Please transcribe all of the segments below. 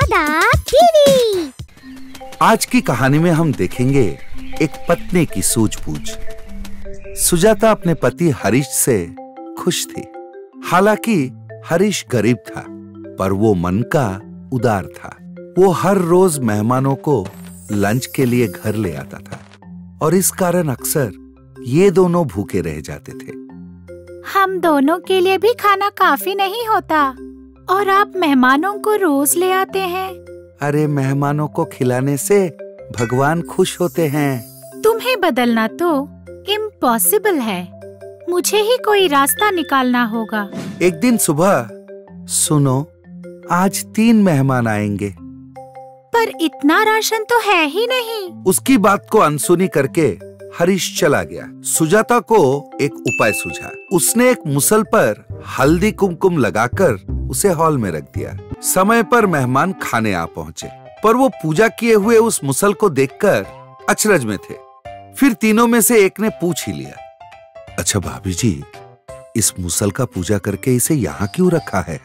सुधा TV. आज की कहानी में हम देखेंगे एक पत्नी की सूझबूझ। सुजाता अपने पति हरीश से खुश थी। हालांकि हरीश गरीब था, पर वो मन का उदार था। वो हर रोज मेहमानों को लंच के लिए घर ले आता था और इस कारण अक्सर ये दोनों भूखे रह जाते थे। हम दोनों के लिए भी खाना काफी नहीं होता और आप मेहमानों को रोज ले आते हैं। अरे, मेहमानों को खिलाने से भगवान खुश होते हैं। तुम्हें बदलना तो इम्पॉसिबल है। मुझे ही कोई रास्ता निकालना होगा। एक दिन सुबह, सुनो, आज 3 मेहमान आएंगे। पर इतना राशन तो है ही नहीं। उसकी बात को अनसुनी करके हरीश चला गया। सुजाता को एक उपाय सूझा। उसने एक मुसल पर हल्दी कुमकुम लगाकर उसे हॉल में रख दिया। समय पर मेहमान खाने आ पहुंचे, पर वो पूजा किए हुए उस मुसल को देखकर अचरज में थे। फिर तीनों में से एक ने पूछ ही लिया, अच्छा भाभी जी, इस मुसल का पूजा करके इसे यहाँ क्यों रखा है?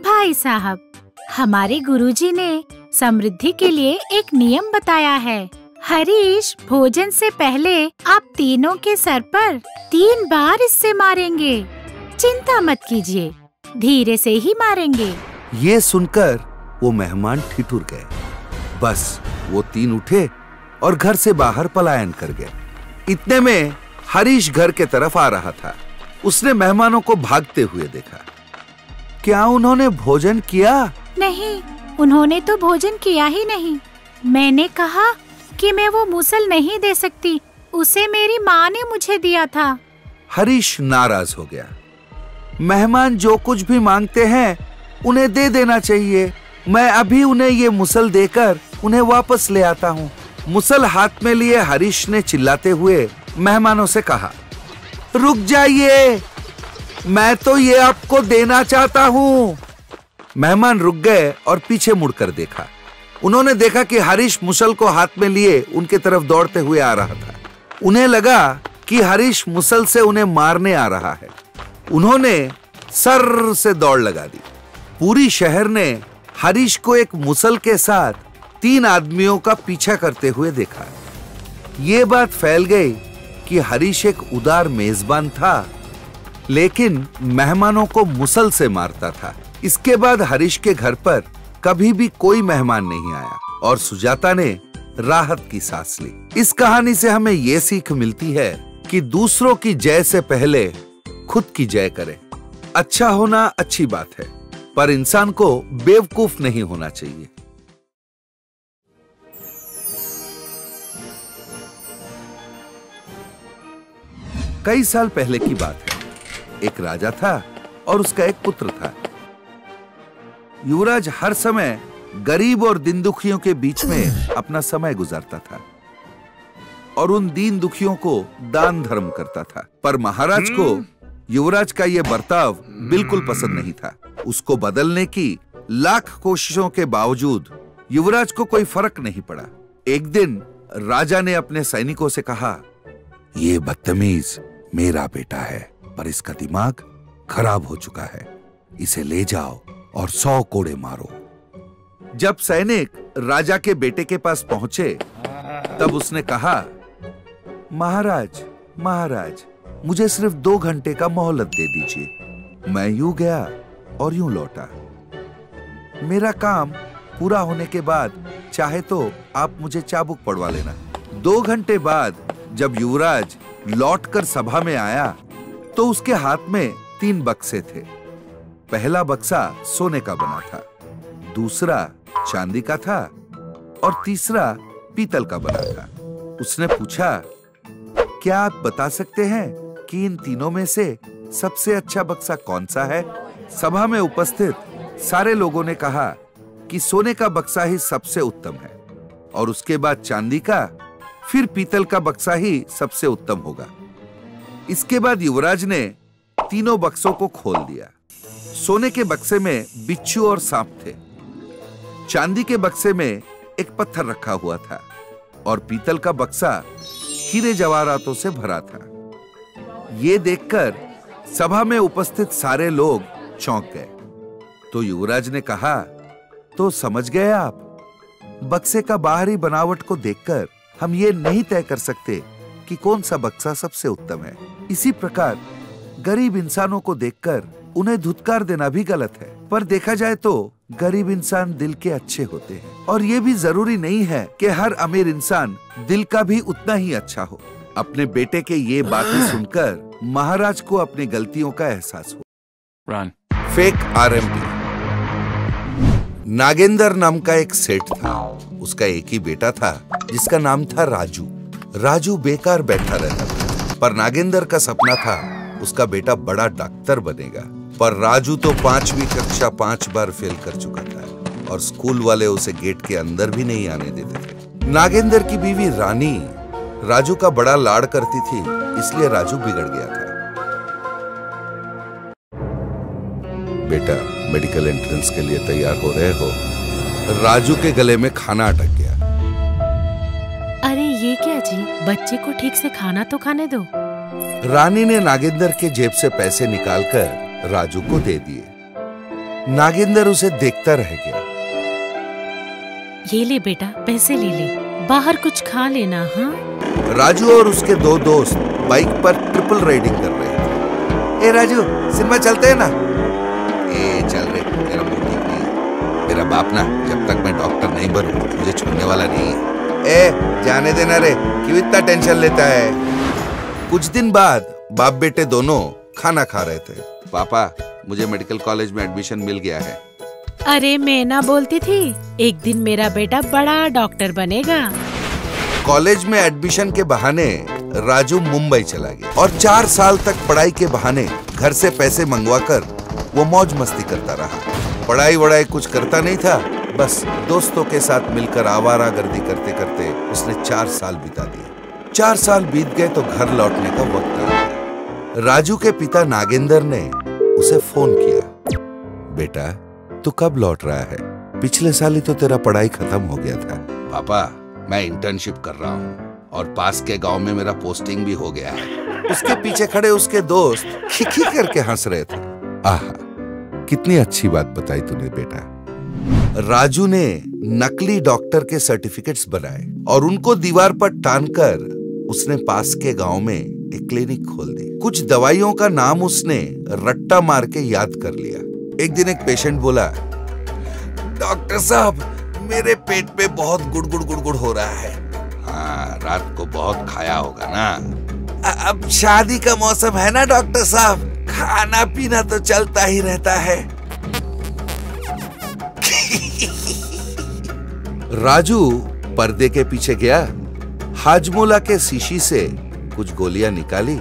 भाई साहब, हमारे गुरुजी ने समृद्धि के लिए एक नियम बताया है। हरीश, भोजन से पहले आप तीनों के सर पर 3 बार इससे मारेंगे। चिंता मत कीजिए, धीरे से ही मारेंगे। ये सुनकर वो मेहमान ठिठुर गए। बस वो 3 उठे और घर से बाहर पलायन कर गए। इतने में हरीश घर के तरफ आ रहा था। उसने मेहमानों को भागते हुए देखा। क्या उन्होंने भोजन किया? नहीं, उन्होंने तो भोजन किया ही नहीं। मैंने कहा कि मैं वो मुसल नहीं दे सकती, उसे मेरी माँ ने मुझे दिया था। हरीश नाराज हो गया। मेहमान जो कुछ भी मांगते हैं उन्हें दे देना चाहिए। मैं अभी उन्हें ये मुसल देकर उन्हें वापस ले आता हूँ। मुसल हाथ में लिए हरीश ने चिल्लाते हुए मेहमानों से कहा, रुक जाइए, मैं तो ये आपको देना चाहता हूँ। मेहमान रुक गए और पीछे मुड़कर देखा। उन्होंने देखा कि हरीश मुसल को हाथ में लिए उनके तरफ दौड़ते हुए आ रहा था। उन्हें लगा कि हरीश मुसल से उन्हें मारने आ रहा है। उन्होंने सर से दौड़ लगा दी। पूरी शहर ने हरीश को एक मुसल के साथ 3 आदमियों का पीछा करते हुए देखा। ये बात फैल गई कि हरीश एक उदार मेजबान था, लेकिन मेहमानों को मुसल से मारता था। इसके बाद हरीश के घर पर कभी भी कोई मेहमान नहीं आया और सुजाता ने राहत की सांस ली। इस कहानी से हमें ये सीख मिलती है कि दूसरों की जय से पहले खुद की जय करें। अच्छा होना अच्छी बात है, पर इंसान को बेवकूफ नहीं होना चाहिए। कई साल पहले की बात है। एक राजा था और उसका एक पुत्र था। युवराज हर समय गरीब और दीन दुखियों के बीच में अपना समय गुजारता था और उन दीन दुखियों को दान धर्म करता था। पर महाराज को युवराज का यह बर्ताव बिल्कुल पसंद नहीं था। उसको बदलने की लाख कोशिशों के बावजूद युवराज को कोई फर्क नहीं पड़ा। एक दिन राजा ने अपने सैनिकों से कहा, ये बदतमीज मेरा बेटा है, पर इसका दिमाग खराब हो चुका है। इसे ले जाओ और 100 कोड़े मारो। जब सैनिक राजा के बेटे के पास पहुंचे, तब उसने कहा, महाराज, महाराज, मुझे सिर्फ 2 घंटे का मोहलत दे दीजिए। मैं यूं गया और यूं लौटा। मेरा काम पूरा होने के बाद चाहे तो आप मुझे चाबुक पड़वा लेना। 2 घंटे बाद जब युवराज लौटकर सभा में आया, तो उसके हाथ में 3 बक्से थे। पहला बक्सा सोने का बना था, दूसरा चांदी का था और तीसरा पीतल का बना था। उसने पूछा, क्या आप बता सकते हैं कि इन तीनों में से सबसे अच्छा बक्सा कौन सा है? सभा में उपस्थित सारे लोगों ने कहा कि सोने का बक्सा ही सबसे उत्तम है और उसके बाद चांदी का, फिर पीतल का बक्सा ही सबसे उत्तम होगा। इसके बाद युवराज ने तीनों बक्सों को खोल दिया। सोने के बक्से में बिच्छू और सांप थे, चांदी के बक्से में एक पत्थर रखा हुआ था और पीतल का बक्सा हीरे जवाहरातों से भरा था। ये देखकर सभा में उपस्थित सारे लोग चौंक गए। तो युवराज ने कहा, तो समझ गए आप, बक्से का बाहरी बनावट को देखकर हम ये नहीं तय कर सकते कि कौन सा बक्सा सबसे उत्तम है। इसी प्रकार गरीब इंसानों को देखकर उन्हें धुतकार देना भी गलत है। पर देखा जाए तो गरीब इंसान दिल के अच्छे होते हैं, और ये भी जरूरी नहीं है कि हर अमीर इंसान दिल का भी उतना ही अच्छा हो। अपने बेटे के ये बातें सुनकर महाराज को अपनी गलतियों का एहसास हुआ। Fake RMP. नागेंद्र नाम का एक सेठ था। उसका एक ही बेटा था जिसका नाम था राजू। राजू बेकार बैठा रहता था, पर नागेंद्र का सपना था उसका बेटा बड़ा डॉक्टर बनेगा। पर राजू तो 5वीं कक्षा 5 बार फेल कर चुका था और स्कूल वाले उसे गेट के अंदर भी नहीं आने देते थे। नागेंद्र की बीवी रानी राजू का बड़ा लाड़ करती थी, इसलिए राजू बिगड़ गया था। बेटा, मेडिकल एंट्रेंस के लिए तैयार हो रहे हो? राजू के गले में खाना अटक गया। अरे ये क्या जी, बच्चे को ठीक से खाना तो खाने दो। रानी ने नागेंद्र के जेब से पैसे निकालकर राजू को दे दिए। नागेंद्र उसे देखता रह गया। ये ले बेटा, पैसे ले ले, बाहर कुछ खा लेना। हाँ। राजू और उसके 2 दोस्त बाइक पर ट्रिपल राइडिंग कर रहे थे। ए राजू, सिनेमा चलते हैं ना? ए चल रे, मेरा मूड ठीक नहीं है। मेरा बाप ना जब तक मैं डॉक्टर नहीं बनूं मुझे छोड़ने वाला नहीं है। ए जाने देना रे, क्यों इतना टेंशन लेता है? कुछ दिन बाद बाप बेटे दोनों खाना खा रहे थे। पापा, मुझे मेडिकल कॉलेज में एडमिशन मिल गया है। अरे मैं ना बोलती थी, एक दिन मेरा बेटा बड़ा डॉक्टर बनेगा। कॉलेज में एडमिशन के बहाने राजू मुंबई चला गया और 4 साल तक पढ़ाई के बहाने घर से पैसे मंगवाकर वो मौज मस्ती करता रहा। पढ़ाई वढ़ाई कुछ करता नहीं था, बस दोस्तों के साथ मिलकर आवारागर्दी करते करते उसने 4 साल बिता दिए। 4 साल बीत गए तो घर लौटने का वक्त आ गया। राजू के पिता नागेंद्र ने उसे फोन किया। बेटा, तू कब लौट रहा है? पिछले साल ही तो तेरा पढ़ाई खत्म हो गया था। पापा, मैं इंटर्नशिप कर रहा हूँ और पास के गांव में मेरा पोस्टिंग भी हो गया है। उसके पीछे खड़े उसके दोस्त खिखी करके हंस रहे थे। आहा, कितनी अच्छी बात बताई तूने बेटा। राजू ने नकली डॉक्टर के सर्टिफिकेट्स बनाए और उनको दीवार पर टांगकर उसने पास के गांव में एक क्लिनिक खोल दी। कुछ दवाइयों का नाम उसने रट्टा मार के याद कर लिया। एक दिन एक पेशेंट बोला, डॉक्टर साहब, मेरे पेट पे बहुत गुड़गुड़ गुड़गुड़ हो रहा है। हाँ, रात को बहुत खाया होगा ना। अब शादी का मौसम है ना डॉक्टर साहब, खाना पीना तो चलता ही रहता है। राजू पर्दे के पीछे गया, हाजमोला के शीशी से कुछ गोलियां निकाली,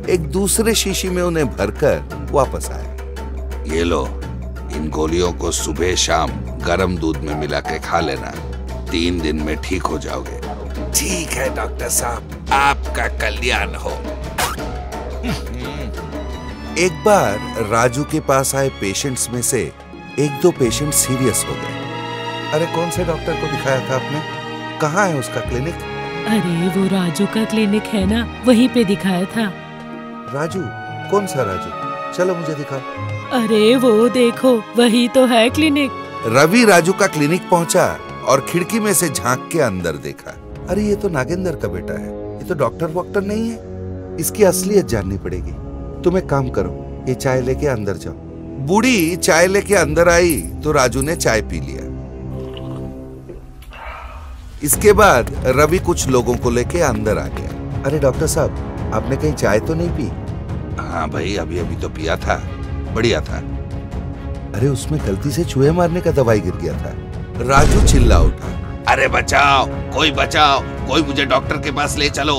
एक दूसरे शीशी में उन्हें भरकर वापस आया। ये लो, इन गोलियों को सुबह शाम गर्म दूध में मिला के खा लेना, 3 दिन में ठीक हो जाओगे। ठीक है डॉक्टर साहब, आपका कल्याण हो। एक बार राजू के पास आए पेशेंट्स में से 1-2 पेशेंट सीरियस हो गए। अरे कौन से डॉक्टर को दिखाया था आपने? कहाँ है उसका क्लिनिक? अरे वो राजू का क्लिनिक है ना, वहीं पे दिखाया था। राजू? कौन सा राजू? चलो मुझे दिखाओ। अरे वो देखो, वही तो है क्लिनिक। रवि राजू का क्लिनिक पहुंचा और खिड़की में से झांक के अंदर देखा। अरे ये तो नागेंद्र का बेटा है, ये तो डॉक्टर वॉक्टर नहीं है। इसकी असलियत जाननी पड़ेगी। तुम एक काम करो, ये चाय लेके अंदर जाओ। बूढ़ी चाय लेके अंदर आई तो राजू ने चाय पी लिया। इसके बाद रवि कुछ लोगों को लेके अंदर आ गया। अरे डॉक्टर साहब, आपने कहीं चाय तो नहीं पी? हाँ भाई, अभी अभी तो पिया था, बढ़िया था। अरे उसमें गलती से चूहे मारने का दवाई गिर गया था। राजू चिल्ला उठा, अरे बचाओ, कोई मुझे डॉक्टर के पास ले चलो।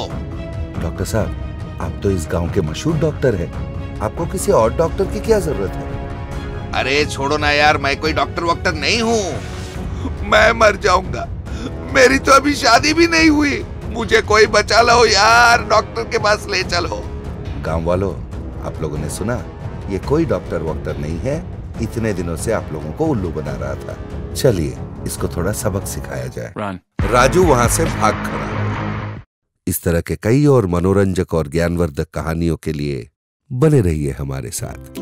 डॉक्टर साहब, आप तो इस गांव के मशहूर डॉक्टर हैं, आपको किसी और डॉक्टर की क्या जरूरत है? अरे छोड़ो ना यार, मैं कोई डॉक्टर वॉक्टर नहीं हूँ। मैं मर जाऊंगा, मेरी तो अभी शादी भी नहीं हुई, मुझे कोई बचा लो यार, डॉक्टर के पास ले चलो। गांव वालों, आप लोगों ने सुना, ये कोई डॉक्टर वॉक्टर नहीं है, इतने दिनों से आप लोगों को उल्लू बना रहा था। चलिए इसको थोड़ा सबक सिखाया जाए। राजू वहां से भाग खड़ा हुआ। इस तरह के कई और मनोरंजक और ज्ञानवर्धक कहानियों के लिए बने रहिए हमारे साथ।